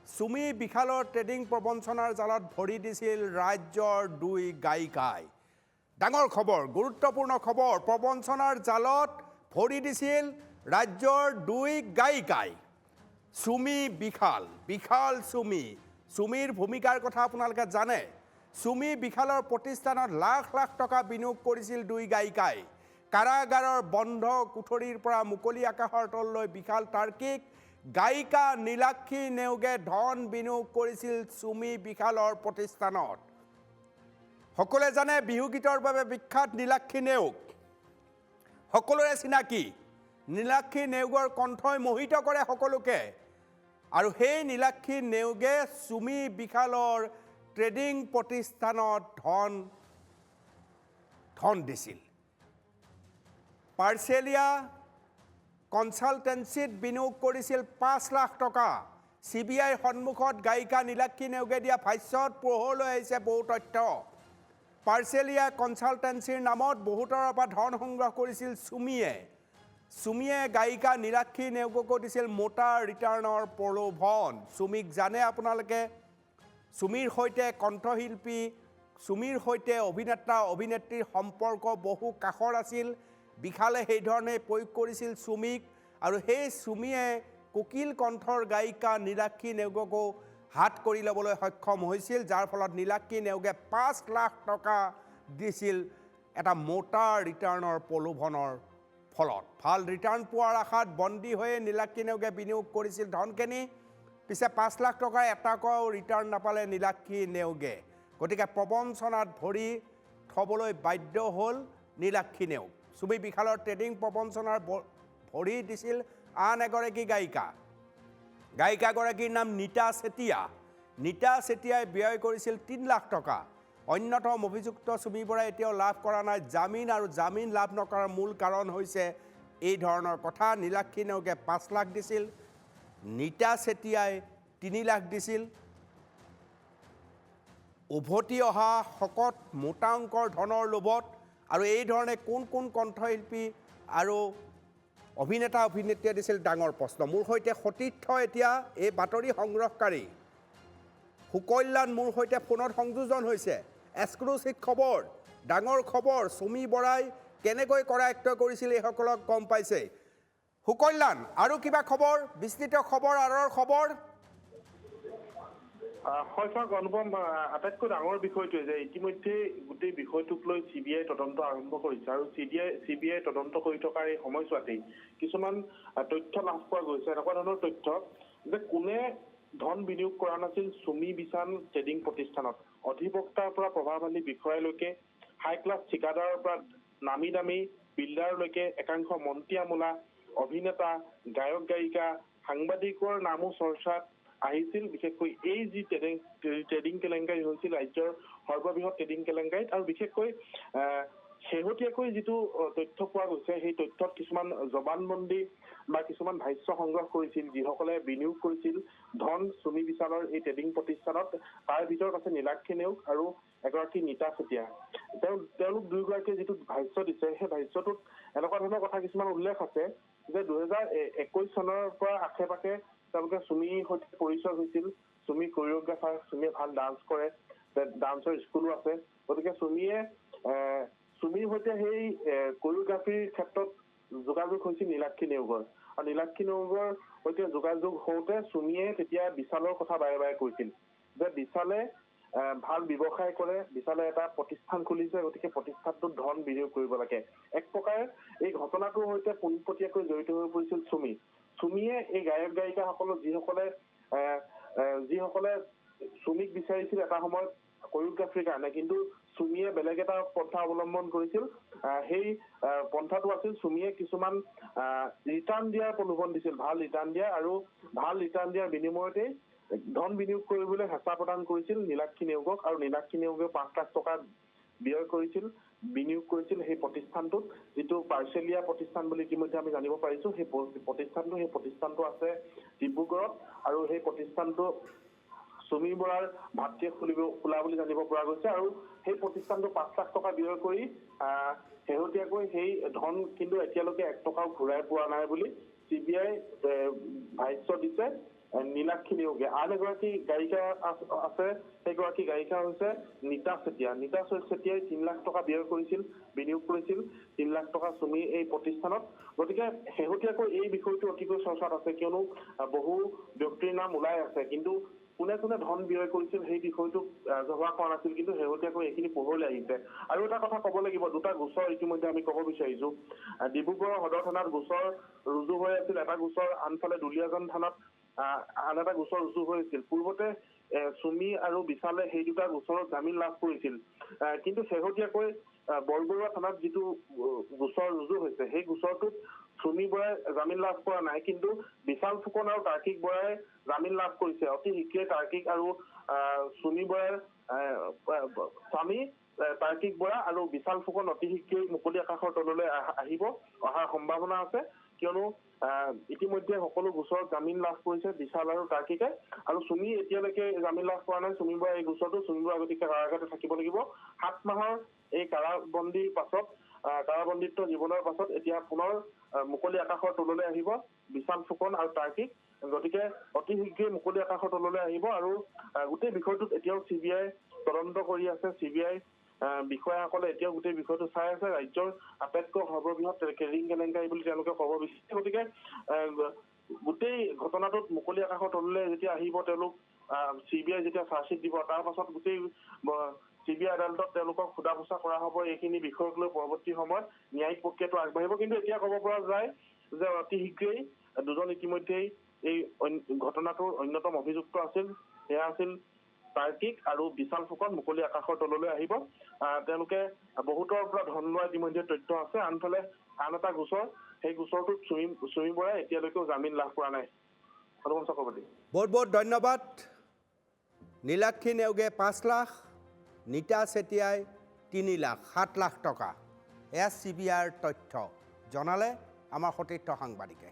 চুমি বিশালৰ ট্ৰেডিং প্ৰবঞ্চনাৰ জালত ভৰি দিছিল ৰাজ্যৰ দুই গায়িকাই। ডাঙৰ খবৰ, গুৰুত্বপূৰ্ণ খবৰ, প্ৰবঞ্চনাৰ জালত ভৰি দিছিল ৰাজ্যৰ দুই গায়িকাই। চুমি বিশাল চুমিৰ ভূমিকাৰ কথা আপোনালোকে জানে। চুমি বিশালৰ প্ৰতিষ্ঠানত লাখ লাখ টকা বিনিয়োগ কৰিছিল দুই গায়িকাই। কাৰাগাৰৰ বন্ধ কোঠৰীৰ পৰা মুকলি আকাশৰ তললৈ বিশাল তাৰ্কিক গায়িকা নীলাক্ষী নেওগে ধন বিনিয়োগ কৰিছিল চুমি বিশালৰ প্ৰতিষ্ঠানত। সকলোৱে জানে বিহুগীতৰ বাবে বিখ্যাত নীলাক্ষী নেওগ, সকলোৰে চিনাকি। নীলাক্ষী নেওগৰ কণ্ঠই মোহিত কৰে সকলোকে। আৰু সেই নীলাক্ষী নেওগে চুমি বিশালৰ ট্ৰেডিং প্ৰতিষ্ঠানত ধন দিছিল। পাৰ্চেলিয়া কনচালটেন্সিত বিনিয়োগ কৰিছিল ৫ লাখ টকা। CBIৰ সন্মুখত গায়িকা নীলাক্ষী নেওগে দিয়া ভাষ্যত পোহৰলৈ আহিছে বহু তথ্য। পাৰ্চেলিয়া কনচালটেন্সিৰ নামত বহুতৰ পৰা ধন সংগ্ৰহ কৰিছিল চুমিয়ে গায়িকা নীলাক্ষী নেওগকো দিছিল মোটা ৰিটাৰ্ণৰ প্ৰলোভন। চুমিক জানে আপোনালোকে। চুমিৰ সৈতে কণ্ঠশিল্পী, চুমিৰ সৈতে অভিনেতা অভিনেত্ৰীৰ সম্পৰ্ক বহু কাষৰ আছিল। বিশালে সেইধৰণে প্ৰয়োগ কৰিছিল চুমিক, আৰু সেই চুমিয়ে কোকিল কণ্ঠৰ গায়িকা নীলাক্ষী নেওগকো হাত কৰি ল'বলৈ সক্ষম হৈছিল, যাৰ ফলত নীলাক্ষী নেওগে ৫ লাখ টকা দিছিল এটা মোটা ৰিটাৰ্ণৰ প্ৰলোভনৰ ফলত। ভাল ৰিটাৰ্ণ পোৱাৰ আশাত বন্দী হৈয়ে নীলাক্ষী নেওগে বিনিয়োগ কৰিছিল ধনখিনি। পিছে ৫ লাখ টকাৰ এটাকো ৰিটাৰ্ণ নাপালে নীলাক্ষী নেওগে। গতিকে প্ৰবঞ্চনাত ভৰি থ'বলৈ বাধ্য হ'ল নীলাক্ষী নেওগ। চুমি বিশালৰ ট্ৰেডিং প্ৰবঞ্চনাৰ ভৰি দিছিল আন এগৰাকী গায়িকাগৰাকীৰ নাম নীতা চেতিয়া। নীতা চেতিয়াই ব্যয় কৰিছিল ৩ লাখ টকা। অন্যতম অভিযুক্ত চুমি বৰাই এতিয়াও লাভ কৰা নাই জামিন, আৰু জামিন লাভ নকৰাৰ মূল কাৰণ হৈছে এই ধৰণৰ কথা। নীলাক্ষী নেওগে ৫ লাখ দিছিল, নীতা চেতিয়াই ৩ লাখ দিছিল। উভতি অহা শকত মোটা অংকৰ ধনৰ লোভত। আৰু এই ধৰণে কোন কণ্ঠশিল্পী আৰু অভিনেতা অভিনেত্ৰীয়ে দিছিল ডাঙৰ প্ৰশ্ন। মোৰ সৈতে সতীৰ্থ এতিয়া এই বাতৰি সংগ্ৰহকাৰী সুকল্যাণ মোৰ সৈতে ফোনত সংযোজন হৈছে। এক্সক্লুচিভ খবৰ, ডাঙৰ খবৰ, চুমি বৰাই কেনেকৈ কৰায়ত্ব কৰিছিল এইসকলক গম পাইছে। সুকল্যাণ, আৰু কিবা খবৰ, বিস্তৃত খবৰ, আঁৰৰ খবৰ? হয় ছাৰ, অনুপম, আটাইতকৈ ডাঙৰ বিষয়টোৱে যে ইতিমধ্যে গোটেই বিষয়টোক লৈ CBI তদন্ত আৰম্ভ কৰিছে, আৰু CBI তদন্ত কৰি থকাৰ এই সময়ছোৱাতেই কিছুমান তথ্য লাভ পোৱা গৈছে। এনেকুৱা ধৰণৰ তথ্য যে কোনে ধন বিনিয়োগ কৰা নাছিল চুমি বিশাল ট্ৰেডিং প্ৰতিষ্ঠানত। অধিবক্তাৰ পৰা প্ৰভাৱশালী বিষয়ালৈকে, হাই ক্লাছ ঠিকাদাৰৰ পৰা নামী দামী বিল্ডাৰলৈকে, একাংশ মন্ত্ৰী আমোলা, অভিনেতা, গায়ক গায়িকা, সাংবাদিকৰ নামো চৰ্চাত আহিছিল। বিশেষকৈ এই যি ট্ৰেডিং কেলেংকাৰী হৈছিল ৰাজ্যৰ সৰ্ববৃহৎ ট্ৰেডিং কেলেংকাৰীত, আৰু বিশেষকৈ শেহতীয়াকৈ যিটো তথ্য পোৱা গৈছে সেই তথ্যত কিছুমান জবানবন্দী বা কিছুমান ভাষ্য সংগ্ৰহ কৰিছিল যিসকলে বিনিয়োগ কৰিছিল ধন চুমি বিশালৰ এই ট্ৰেডিং প্ৰতিষ্ঠানত। তাৰ ভিতৰত আছে নীলাক্ষী নেওগ আৰু এগৰাকী নীতা চেতিয়া। তেওঁলোক দুয়োগৰাকীয়ে যিটো ভাষ্য দিছে সেই ভাষ্যটোত এনেকুৱা ধৰণৰ কথা কিছুমান উল্লেখ আছে যে 2021 চনৰ পৰা আশে পাশে তেওঁলোকে চুমিৰ সৈতে পৰিচয় হৈছিল। চুমি কৰিঅ'গ্ৰাফাৰ, চুমিয়ে ভাল ডান্স কৰে, ডান্সৰ স্কুলো আছে। গতিকে চুমিৰ সৈতে সেই কৰিঅ'গ্ৰাফিৰ ক্ষেত্ৰত যোগাযোগ হৈছিল নীলাক্ষী নেওগৰ। আৰু নীলাক্ষী নেওগৰ সৈতে যোগাযোগ হওঁতে চুমিয়ে তেতিয়া বিশালৰ কথা বাৰে বাৰে কৈছিল যে বিশালে ভাল ব্যৱসায় কৰে, বিশালে এটা প্ৰতিষ্ঠান খুলিছে, গতিকে প্ৰতিষ্ঠানটোত ধন বিনিয়োগ কৰিব লাগে। এক প্ৰকাৰে এই ঘটনাটোৰ সৈতে পোনপটীয়াকৈ জড়িত হৈ পৰিছিল চুমিয়ে এই গায়ক গায়িকাসকলক যিসকলে চুমিক বিচাৰিছিল এটা সময়ত কৰিঅ'গ্ৰাফিৰ কাৰণে, কিন্তু চুমিয়ে বেলেগ এটা পন্থা অৱলম্বন কৰিছিল। সেই পন্থাটো আছিল চুমিয়ে কিছুমান ৰিটাৰ্ণ দিয়াৰ প্ৰলোভন দিছিল, ভাল ৰিটাৰ্ণ দিয়া, আৰু ভাল ৰিটাৰ্ণ দিয়াৰ বিনিময়তে ধন বিনিয়োগ কৰিবলৈ হেঁচা প্ৰদান কৰিছিল নীলাক্ষী নেওগক। আৰু নীলাক্ষী নেওগে ৫ লাখ টকা বিনিয়োগ কৰিছিল সেই প্ৰতিষ্ঠানটোত, যিটো পাৰ্চেলিয়া প্ৰতিষ্ঠান বুলি ইতিমধ্যে আমি জানিব পাৰিছো। সেই প্ৰতিষ্ঠানটো আছে ডিব্ৰুগড়ত, আৰু সেই প্ৰতিষ্ঠানটো চুমি বৰাৰ ভাতৃয়ে খোলা বুলি জানিব পৰা গৈছে। আৰু সেই প্ৰতিষ্ঠানটো ৫ লাখ টকা ব্যয় কৰি শেহতীয়াকৈ সেই ধন কিন্তু এতিয়ালৈকে ১ টকাও ঘূৰাই পোৱা নাই বুলি CBI ভাষ্য দিছে। নীলাক্ষী নেওগে। আন এগৰাকী গায়িকা আছে, সেইগৰাকী গায়িকা হৈছে নীতা চেতিয়া। নীতা চেতিয়াই 3 লাখ টকা বিনিয়োগ কৰিছিল 3 লাখ টকা চুমি এই প্ৰতিষ্ঠানত। গতিকে শেহতীয়াকৈ এই বিষয়টো অতিকৈ চৰ্চাত আছে, কিয়নো বহু ব্যক্তিৰ নাম ওলাই আছে, কিন্তু কোনে কোনে ধন ব্যয় কৰিছিল সেই বিষয়টো জমা কৰা নাছিল, কিন্তু শেহতীয়াকৈ এইখিনি পোহৰলৈ আহিছে। আৰু এটা কথা ক'ব লাগিব, দুটা গোচৰ ইতিমধ্যে আমি ক'ব বিচাৰিছো। ডিব্ৰুগড়ৰ সদৰ থানাত গোচৰ ৰুজু হৈ আছিল, এটা গোচৰ আনফালে দুলীয়াজান থানাত আন এটা গোচৰ ৰুজু হৈছিল। পূৰ্বতে চুমি আৰু বিশালে সেই দুটা গোচৰত জামিন লাভ কৰিছিল, কিন্তু শেহতীয়াকৈ বৰবৰুৱা থানাত যিটো গোচৰ ৰুজু হৈছে সেই গোচৰটোত চুমি বৰাই জামিন লাভ কৰা নাই, কিন্তু বিশাল ফুকন আৰু তাৰ্কিক বৰাই জামিন লাভ কৰিছে। অতি শীঘ্ৰে তাৰ্কিক আৰু চুমি বৰাৰ স্বামী তাৰ্কিক বৰা আৰু বিশাল ফুকন অতি শীঘ্ৰেই মুকলি আকাশৰ তললৈ অহাৰ সম্ভাৱনা আছে, কিয়নো ইতিমধ্যে সকলো গোচৰত জামিন লাভ কৰিছে বিশাল আৰু তাৰ্কিকে। আৰু চুমি এতিয়ালৈকে জামিন লাভ কৰা নাই। চুমি বৰাই এই গোচৰটো চুমি বৰা গতিকে কাৰাগাৰতে থাকিব লাগিব। 7 মাহৰ এই কাৰাবন্দীৰ পাছত কাৰাবন্দীত্ব জীৱনৰ পাছত এতিয়া পুনৰ মুকলি আকাশৰ তললৈ আহিব বিশাল ফুকন আৰু তাৰ্কিক। গতিকে অতি শীঘ্ৰেই মুকলি আকাশৰ তললৈ আহিব। আৰু গোটেই বিষয়টোত এতিয়াও CBI তদন্ত কৰি আছে। CBI বিষয়াসকলে এতিয়াও গোটেই বিষয়টো চাই আছে। ৰাজ্যৰ আটাইতকৈ সৰ্ববৃহৎ কেৰিং কেলেংকাৰী বুলি তেওঁলোকে ক'ব বিচাৰিছে। গতিকে গোটেই ঘটনাটোত মুকলি আকাশৰ তললৈ যেতিয়া আহিব তেওঁলোক, CBI যেতিয়া চাৰ্জশ্বিট দিব, তাৰ পাছত গোটেই CBI আদালতত তেওঁলোকক সোধা পোছা কৰা হ'ব। এইখিনি বিষয়ক লৈ পৰৱৰ্তী সময়ত ন্যায়িক প্ৰক্ৰিয়াটো আগবাঢ়িব। কিন্তু এতিয়া ক'ব পৰা যায় যে অতি শীঘ্ৰেই দুজন ইতিমধ্যেই এই ঘটনাটোৰ অন্যতম অভিযুক্ত আছিল, সেয়া আছিল তাৰ্কিক আৰু বিশাল ফুকন মুকলি আকাশৰ তললৈ আহিব। তেওঁলোকে বহুতৰ পৰা ধন লোৱা ইতিমধ্যে তথ্য আছে। আনফালে আন এটা গোচৰ, সেই গোচৰটোত চুমি বৰাই এতিয়ালৈকেও জামিন লাভ কৰা নাই। অনুপম চক্ৰৱৰ্তী। বহুত বহুত ধন্যবাদ। নীলাক্ষী নেওগে 5 লাখ, নীতা চেতিয়াই 3 লাখ, 7 লাখ টকা। এয়া CBIৰ তথ্য জনালে আমাৰ সতীৰ্থ সাংবাদিকে।